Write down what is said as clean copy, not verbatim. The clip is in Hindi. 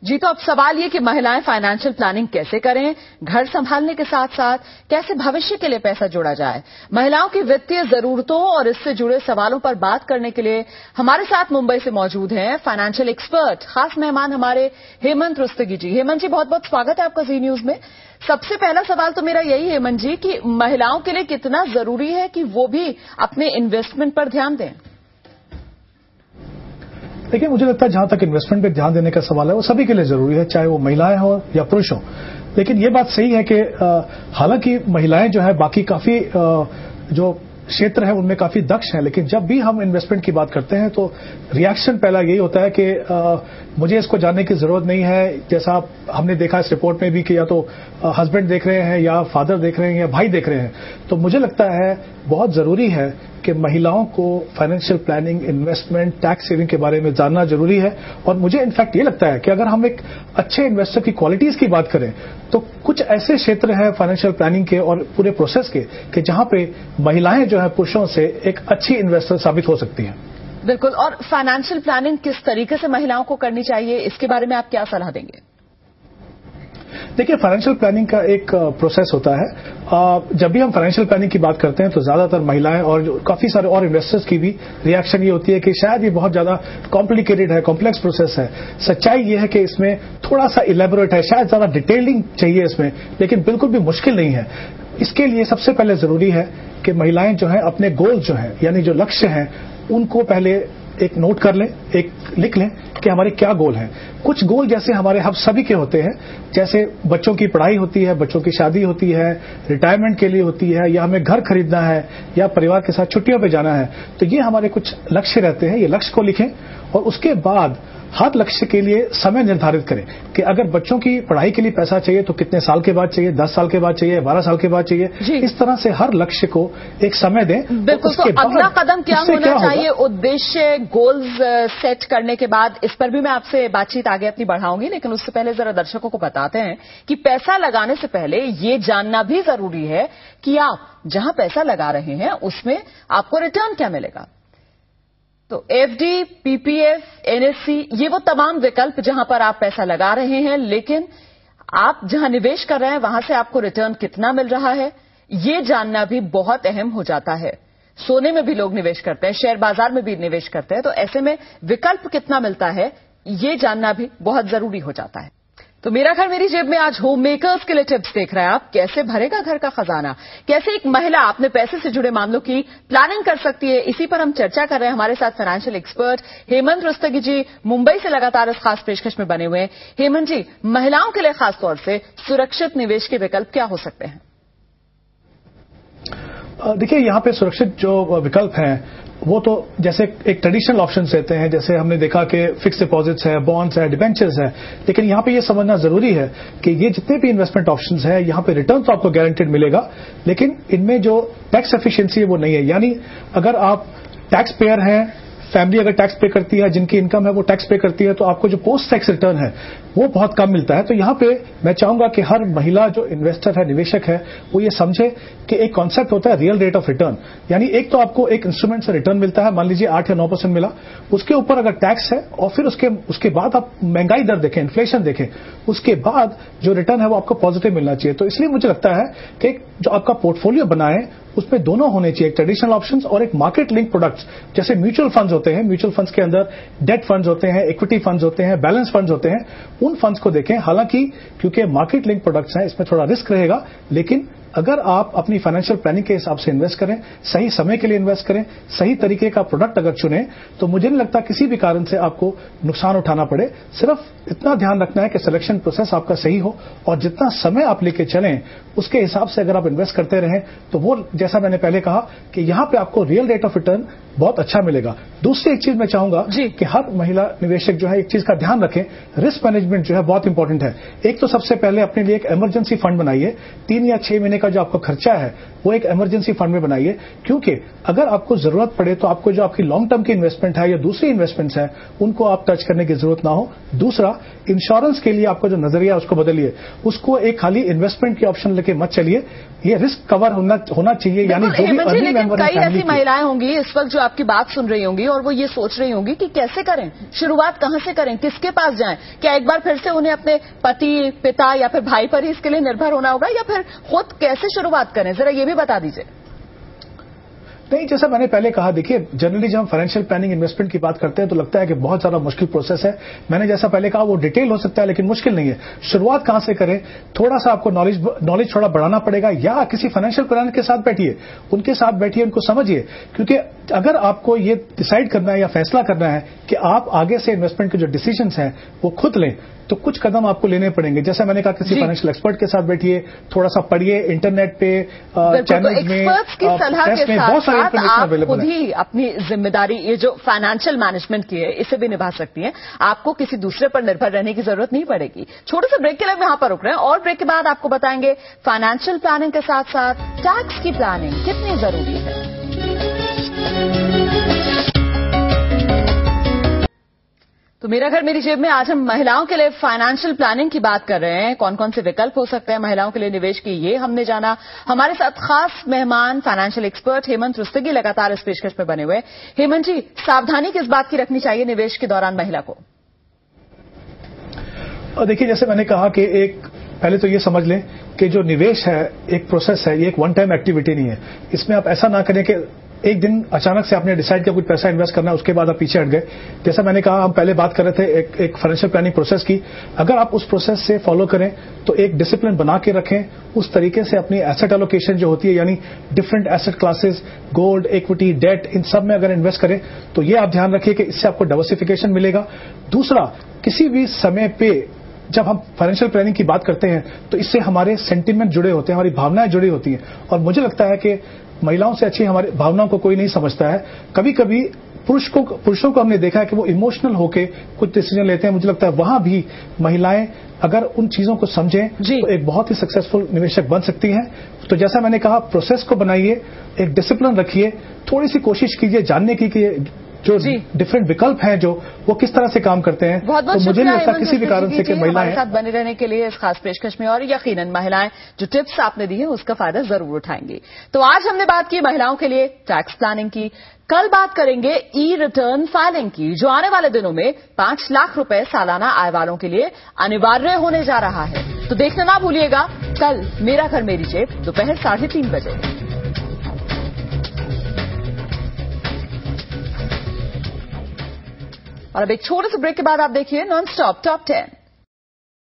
जी, तो अब सवाल ये कि महिलाएं फाइनेंशियल प्लानिंग कैसे करें, घर संभालने के साथ साथ कैसे भविष्य के लिए पैसा जोड़ा जाए। महिलाओं की वित्तीय जरूरतों और इससे जुड़े सवालों पर बात करने के लिए हमारे साथ मुंबई से मौजूद हैं फाइनेंशियल एक्सपर्ट, खास मेहमान हमारे हेमंत रुस्तगी जी। हेमंत जी, बहुत बहुत स्वागत है आपका जी न्यूज में। सबसे पहला सवाल तो मेरा यही हेमंत जी कि महिलाओं के लिए कितना जरूरी है कि वो भी अपने इन्वेस्टमेंट पर ध्यान दें। देखिए, मुझे लगता है जहां तक इन्वेस्टमेंट पे ध्यान देने का सवाल है वो सभी के लिए जरूरी है, चाहे वो महिलाएं हो या पुरुष हो। लेकिन ये बात सही है कि हालांकि महिलाएं जो है बाकी काफी जो क्षेत्र है उनमें काफी दक्ष हैं, लेकिन जब भी हम इन्वेस्टमेंट की बात करते हैं तो रिएक्शन पहला यही होता है कि मुझे इसको जानने की जरूरत नहीं है। जैसा हमने देखा इस रिपोर्ट में भी कि या तो हस्बैंड देख रहे हैं या फादर देख रहे हैं या भाई देख रहे हैं। तो मुझे लगता है बहुत जरूरी है कि महिलाओं को financial planning, investment, tax saving के बारे में जानना जरूरी है। और मुझे इनफैक्ट ये लगता है कि अगर हम एक अच्छे इन्वेस्टर की क्वालिटीज की बात करें तो कुछ ऐसे क्षेत्र हैं फाइनेंशियल प्लानिंग के और पूरे प्रोसेस के कि जहां पे महिलाएं जो है पुरुषों से एक अच्छी इन्वेस्टर साबित हो सकती हैं। बिल्कुल। और फाइनेंशियल प्लानिंग किस तरीके से महिलाओं को करनी चाहिए, इसके बारे में आप क्या सलाह देंगे? देखिए, फाइनेंशियल प्लानिंग का एक प्रोसेस होता है। जब भी हम फाइनेंशियल प्लानिंग की बात करते हैं तो ज्यादातर महिलाएं और काफी सारे और इन्वेस्टर्स की भी रिएक्शन ये होती है कि शायद ये बहुत ज्यादा कॉम्प्लिकेटेड है, कॉम्प्लेक्स प्रोसेस है। सच्चाई ये है कि इसमें थोड़ा सा इलेबोरेट है, शायद ज्यादा डिटेलिंग चाहिए इसमें, लेकिन बिल्कुल भी मुश्किल नहीं है। इसके लिए सबसे पहले जरूरी है कि महिलाएं जो है अपने गोल जो है यानी जो लक्ष्य हैं उनको पहले एक नोट कर लें, एक लिख लें कि हमारे क्या गोल हैं। कुछ गोल जैसे हमारे हम सभी के होते हैं, जैसे बच्चों की पढ़ाई होती है, बच्चों की शादी होती है, रिटायरमेंट के लिए होती है, या हमें घर खरीदना है या परिवार के साथ छुट्टियों पे जाना है। तो ये हमारे कुछ लक्ष्य रहते हैं, ये लक्ष्य को लिखें और उसके बाद हर लक्ष्य के लिए समय निर्धारित करें कि अगर बच्चों की पढ़ाई के लिए पैसा चाहिए तो कितने साल के बाद चाहिए, 10 साल के बाद चाहिए, 12 साल के बाद चाहिए। इस तरह से हर लक्ष्य को एक समय दें। बिल्कुल। तो अगला कदम क्या होना चाहिए? उद्देश्य, गोल्स सेट करने के बाद इस पर भी मैं आपसे बातचीत आगे अपनी बढ़ाऊंगी, लेकिन उससे पहले जरा दर्शकों को बताते हैं कि पैसा लगाने से पहले ये जानना भी जरूरी है कि आप जहां पैसा लगा रहे हैं उसमें आपको रिटर्न क्या मिलेगा। तो एफडी, पीपीएफ, एनएससी, ये वो तमाम विकल्प जहां पर आप पैसा लगा रहे हैं, लेकिन आप जहां निवेश कर रहे हैं वहां से आपको रिटर्न कितना मिल रहा है ये जानना भी बहुत अहम हो जाता है। सोने में भी लोग निवेश करते हैं, शेयर बाजार में भी निवेश करते हैं, तो ऐसे में विकल्प कितना मिलता है ये जानना भी बहुत जरूरी हो जाता है। तो मेरा घर मेरी जेब में आज होम मेकर्स के लिए टिप्स देख रहे हैं आप। कैसे भरेगा घर का खजाना, कैसे एक महिला अपने पैसे से जुड़े मामलों की प्लानिंग कर सकती है, इसी पर हम चर्चा कर रहे हैं। हमारे साथ फाइनेंशियल एक्सपर्ट हेमंत रुस्तगी जी मुंबई से लगातार इस खास पेशकश में बने हुए हैं। हेमंत जी, महिलाओं के लिए खासतौर से सुरक्षित निवेश के विकल्प क्या हो सकते हैं? देखिए, यहां पे सुरक्षित जो विकल्प हैं वो तो जैसे एक ट्रेडिशनल ऑप्शंस रहते हैं, जैसे हमने देखा कि फिक्स डिपॉजिट्स है, बॉन्ड्स है, डिबेंचर्स है। लेकिन यहां पे ये समझना जरूरी है कि ये जितने भी इन्वेस्टमेंट ऑप्शंस हैं यहां पे रिटर्न तो आपको गारंटेड मिलेगा, लेकिन इनमें जो टैक्स एफिशिएंसी है वो नहीं है। यानी अगर आप टैक्स पेयर हैं, फैमिली अगर टैक्स पे करती है, जिनकी इनकम है वो टैक्स पे करती है, तो आपको जो पोस्ट टैक्स रिटर्न है वो बहुत कम मिलता है। तो यहां पे मैं चाहूंगा कि हर महिला जो इन्वेस्टर है, निवेशक है, वो ये समझे कि एक कॉन्सेप्ट होता है रियल रेट ऑफ रिटर्न। यानी एक तो आपको एक इंस्ट्रूमेंट से रिटर्न मिलता है, मान लीजिए 8 या 9% मिला, उसके ऊपर अगर टैक्स है और फिर उसके बाद आप महंगाई दर देखें, इन्फ्लेशन देखें, उसके बाद जो रिटर्न है वो आपको पॉजिटिव मिलना चाहिए। तो इसलिए मुझे लगता है कि जो आपका पोर्टफोलियो बनाए उसमें दोनों होने चाहिए, एक ट्रेडिशनल ऑप्शंस और एक मार्केट लिंक प्रोडक्ट्स। जैसे म्यूचुअल फंड्स होते हैं, म्यूचुअल फंड्स के अंदर डेट फंड्स होते हैं, इक्विटी फंड्स होते हैं, बैलेंस फंड्स होते हैं, उन फंड्स को देखें। हालांकि क्योंकि मार्केट लिंक प्रोडक्ट्स हैं इसमें थोड़ा रिस्क रहेगा, लेकिन अगर आप अपनी फाइनेंशियल प्लानिंग के हिसाब से इन्वेस्ट करें, सही समय के लिए इन्वेस्ट करें, सही तरीके का प्रोडक्ट अगर चुनें, तो मुझे नहीं लगता किसी भी कारण से आपको नुकसान उठाना पड़े। सिर्फ इतना ध्यान रखना है कि सिलेक्शन प्रोसेस आपका सही हो और जितना समय आप लेके चलें उसके हिसाब से अगर आप इन्वेस्ट करते रहें तो वो, जैसा मैंने पहले कहा, कि यहां पे आपको रियल रेट ऑफ रिटर्न बहुत अच्छा मिलेगा। दूसरी एक चीज मैं चाहूंगा कि हर महिला निवेशक जो है एक चीज का ध्यान रखें, रिस्क मैनेजमेंट जो है बहुत इंपॉर्टेंट है। एक तो सबसे पहले अपने लिए एक इमरजेंसी फंड बनाइए, 3 या 6 महीने महीने का जो आपका खर्चा है वो एक इमरजेंसी फंड में बनाइए, क्योंकि अगर आपको जरूरत पड़े तो आपको जो आपकी लॉन्ग टर्म की इन्वेस्टमेंट है या दूसरी इन्वेस्टमेंट्स हैं उनको आप टच करने की जरूरत ना हो। दूसरा, इंश्योरेंस के लिए आपका जो नजरिया है उसको बदलिए, उसको एक खाली इन्वेस्टमेंट की ऑप्शन लेके मत चलिए, ये रिस्क कवर होना चाहिए। यानी जो भी अर्निंग मेंबर है, कई ऐसी महिलाएं होंगी इस वक्त जो आपकी बात सुन रही होंगी और वो ये सोच रही होंगी कि कैसे करें, शुरुआत कहां से करें, किसके पास जाएं, क्या एक बार फिर से उन्हें अपने पति, पिता या फिर भाई पर ही इसके लिए निर्भर होना होगा, या फिर खुद कैसे शुरुआत करें, जरा ये भी बता दीजिए। नहीं, जैसा मैंने पहले कहा, देखिए जनरली जब हम फाइनेंशियल प्लानिंग इन्वेस्टमेंट की बात करते हैं तो लगता है कि बहुत ज्यादा मुश्किल प्रोसेस है। मैंने जैसा पहले कहा वो डिटेल हो सकता है लेकिन मुश्किल नहीं है। शुरुआत कहां से करें, थोड़ा सा आपको नॉलेज थोड़ा बढ़ाना पड़ेगा, या किसी फाइनेंशियल प्लानर के साथ बैठिए, उनके साथ बैठिए, उनको समझिए, क्योंकि अगर आपको ये डिसाइड करना है या फैसला करना है कि आप आगे से इन्वेस्टमेंट के जो डिसीजंस हैं वो खुद लें, तो कुछ कदम आपको लेने पड़ेंगे। जैसे मैंने कहा, किसी फाइनेंशियल एक्सपर्ट के साथ बैठिए, थोड़ा सा पढ़िए, इंटरनेट पे चैनल्स में, की सलाह के बहुत सारी इन्फॉर्मेशन आप अवेलेबल खुद ही अपनी जिम्मेदारी, ये जो फाइनेंशियल मैनेजमेंट की है, इसे भी निभा सकती हैं। आपको किसी दूसरे पर निर्भर रहने की जरूरत नहीं पड़ेगी। छोटे से ब्रेक के लिए हम यहां पर रुक रहे हैं और ब्रेक के बाद आपको बताएंगे फाइनेंशियल प्लानिंग के साथ साथ टैक्स की प्लानिंग कितनी जरूरी है। तो मेरा घर मेरी जेब में आज हम महिलाओं के लिए फाइनेंशियल प्लानिंग की बात कर रहे हैं। कौन कौन से विकल्प हो सकते हैं महिलाओं के लिए निवेश की, ये हमने जाना। हमारे साथ खास मेहमान फाइनेंशियल एक्सपर्ट हेमंत रुस्तगी लगातार इस पेशकश में बने हुए। हेमंत जी, सावधानी किस बात की रखनी चाहिए निवेश के दौरान महिला को? देखिए, जैसे मैंने कहा कि पहले तो ये समझ लें कि जो निवेश है एक प्रोसेस है, ये एक वन टाइम एक्टिविटी नहीं है। इसमें आप ऐसा ना करें कि एक दिन अचानक से आपने डिसाइड किया कुछ पैसा इन्वेस्ट करना है, उसके बाद आप पीछे हट गए। जैसा मैंने कहा, हम पहले बात कर रहे थे एक फाइनेंशियल प्लानिंग प्रोसेस की। अगर आप उस प्रोसेस से फॉलो करें तो एक डिसिप्लिन बना के रखें, उस तरीके से अपनी एसेट एलोकेशन जो होती है, यानी different asset classes, gold, equity, debt, इन सब में अगर इन्वेस्ट करें तो ये आप ध्यान रखिए कि इससे आपको डाइवर्सिफिकेशन मिलेगा। दूसरा, किसी भी समय पे जब हम फाइनेंशियल प्लानिंग की बात करते हैं तो इससे हमारे सेंटिमेंट जुड़े होते हैं, हमारी भावनाएं जुड़ी होती हैं, और मुझे लगता है कि महिलाओं से अच्छी हमारी भावनाओं को कोई नहीं समझता है। कभी कभी पुरुषों को हमने देखा है कि वो इमोशनल होके कुछ डिसीजन लेते हैं। मुझे लगता है वहां भी महिलाएं अगर उन चीजों को समझें तो एक बहुत ही सक्सेसफुल निवेशक बन सकती हैं। तो जैसा मैंने कहा, प्रोसेस को बनाइए, एक डिसिप्लिन रखिए, थोड़ी सी कोशिश कीजिए जानने की कि जो डिफरेंट विकल्प हैं जो वो किस तरह से काम करते हैं। बहुत तो मुझे नहीं लगता किसी भी कारण से कि महिलाएं साथ बने रहने के लिए इस खास पेशकश में, और यकीनन महिलाएं जो टिप्स आपने दी है उसका फायदा जरूर उठाएंगी। तो आज हमने बात की महिलाओं के लिए टैक्स प्लानिंग की। कल बात करेंगे ई रिटर्न फाइलिंग की, जो आने वाले दिनों में 5 लाख रुपए सालाना आय वालों के लिए अनिवार्य होने जा रहा है। तो देखना ना भूलिएगा कल मेरा घर मेरी जेब दोपहर 3:30 बजे। और अब एक छोटे से ब्रेक के बाद आप देखिए नॉन स्टॉप टॉप 10।